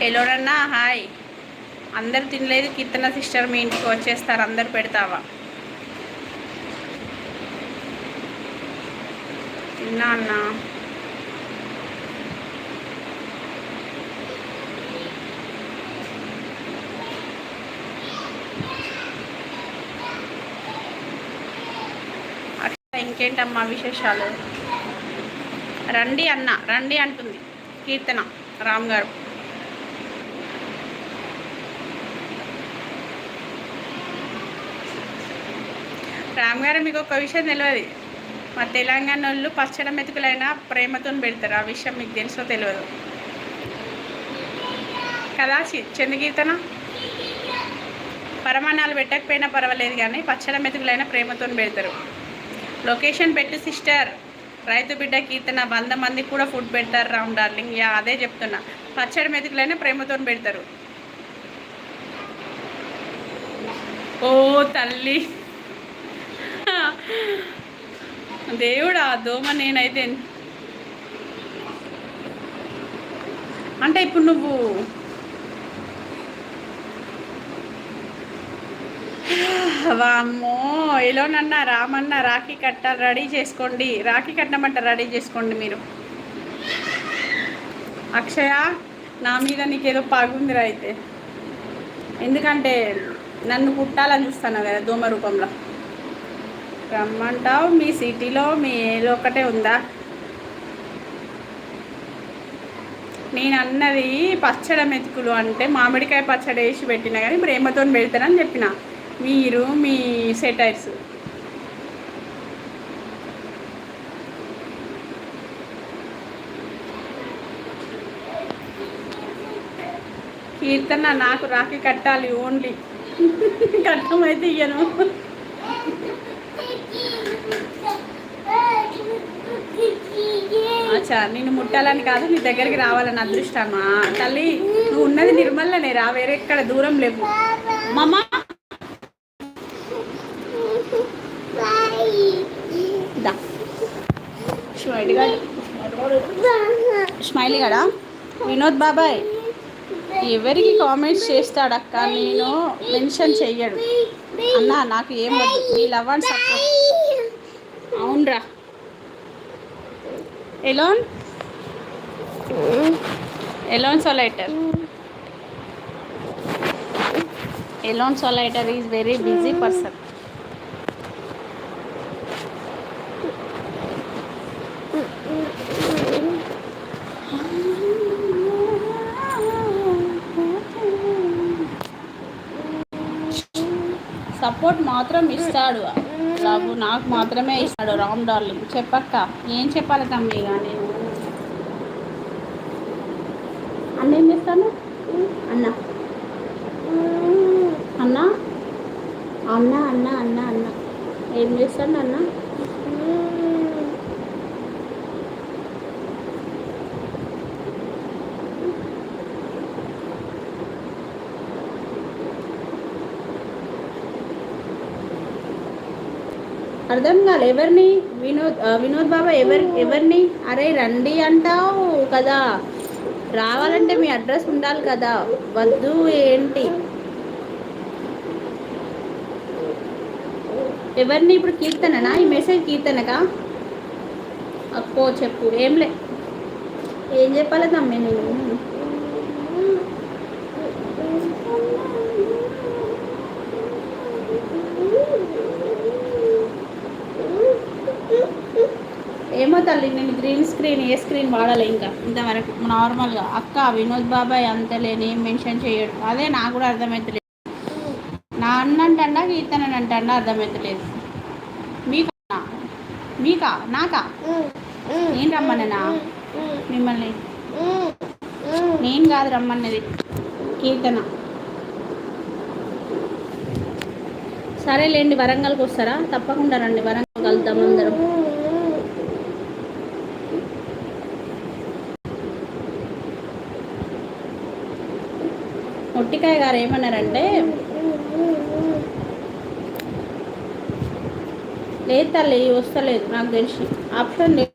ఎలోనన్నా hi. అందరు తినలేదు. కీర్తన sister మీ ఇంటికి వచ్చేస్తారు, అందరు పెడతావా? తిన్నా అన్నా. ఇంకేంటమ్మా విశేషాలు? రండి అన్న, రండి అంటుంది కీర్తన రామ్ గారు. రామ్ గారు, మీకు ఒక విషయం తెలియదు. మా తెలంగాణ వాళ్ళు పచ్చడి మెతుకులైనా ప్రేమతో పెడతారు. ఆ విషయం మీకు తెలుసో తెలియదు కదా చంద్రకీర్తన? పరమాణాలు పెట్టకపోయినా పర్వాలేదు, కానీ పచ్చడి మెతుకులైనా ప్రేమతో పెడతారు. లొకేషన్ పెట్టు సిస్టర్. రైతు బిడ్డ కీర్తన 100 మందికి కూడా ఫుడ్ పెడతారు రామ్ డార్లింగ్. యా అదే చెప్తున్నా, పచ్చడి మెతుకులైనా ప్రేమతో పెడతారు. ఓ తల్లి దేవుడా, దోమ నేనైతే. అంటే ఇప్పుడు నువ్వు వామ్మో, ఎలోనన్నా రామన్న రాఖీ కట్టాలి, రెడీ చేసుకోండి. రాఖీ కట్టమంట రెడీ చేసుకోండి మీరు. అక్షయ, నా మీద నీకేదో పగుందిరా అయితే. ఎందుకంటే నన్ను పుట్టాలని చూస్తాను కదా దోమ రూపంలో. రమ్మంటావు? మీ సిటీలో మీ ఏదో ఒకటే ఉందా? నేను అన్నది పచ్చడి మెతుకులు అంటే మామిడికాయ పచ్చడి వేసి పెట్టినా కానీ ప్రేమతో పెడతానని చెప్పిన. మీరు మీ సెటైర్స్. కీర్తన, నాకు రాఖీ కట్టాలి ఓన్లీ. కట్టమైతే ఇయ్యను. అచ్చా, నేను ముట్టాలని కాదు, నీ దగ్గరికి రావాలని అదృష్టమా తల్లి. నువ్వు ఉన్నది నిర్మల్లనే రా, వేరే ఎక్కడ దూరం లేవు. మమ్మ స్మైలీ గడా వినోద్ బాబాయ్ ఎవరికి కామెంట్స్ చేస్తాడక్క, నేను మెన్షన్ చెయ్యడు అన్నా. నాకు ఏం వద్దు, నీ లవ్ అండ్ సపోర్ట్. అవునరా. Alone solitaire is very busy person. Support మాత్రం ఇస్తాడు, లవ్ నాకు మాత్రమే ఇస్తాడు రామ్ డార్లింగ్. చెప్పక్క, ఏం చెప్పాలి తమ్మి? కానీ అన్న ఏం చేస్తాను? అన్న అన్న అన్న అన్న అన్న అన్న ఏం చేస్తాను అన్న? అర్థం కాదు. ఎవరిని? వినోద్ బాబా ఎవరిని? అరే రండి అంటావు కదా, రావాలంటే మీ అడ్రస్ ఉండాలి కదా. వద్దు ఏంటి? ఎవరిని? ఇప్పుడు కీర్తననా? ఈ మెసేజ్ కీర్తనకా? అక్కో చెప్పు. ఏం చెప్పాలి తమ్మి నేను? ఏమో తల్లి, నేను గ్రీన్ స్క్రీన్ ఏ స్క్రీన్ వాడాలి ఇంకా ఇంతవరకు. నార్మల్గా అక్క వినోద్ బాబాయ్ అంతలే, నేమ్ మెన్షన్ చేయడు. అదే నాకు కూడా అర్థమవుతలేదు. నా అన్న అంటా కీర్తన అంటా అర్థమవుతలేదు. మీకా నాకా? నేను రమ్మన్నా మిమ్మల్ని? నేను కాదు రమ్మన్నది, కీర్తన. సరేలేండి, వరంగల్కి వస్తారా? తప్పకుండా రండి, వరంగల్ కలుద్దాం అందరం. మొట్టికాయ గారు ఏమన్నారంటే, లేదు తల్లి వస్తలేదు నాకు తెలిసి, ఆప్షన్ లేదు.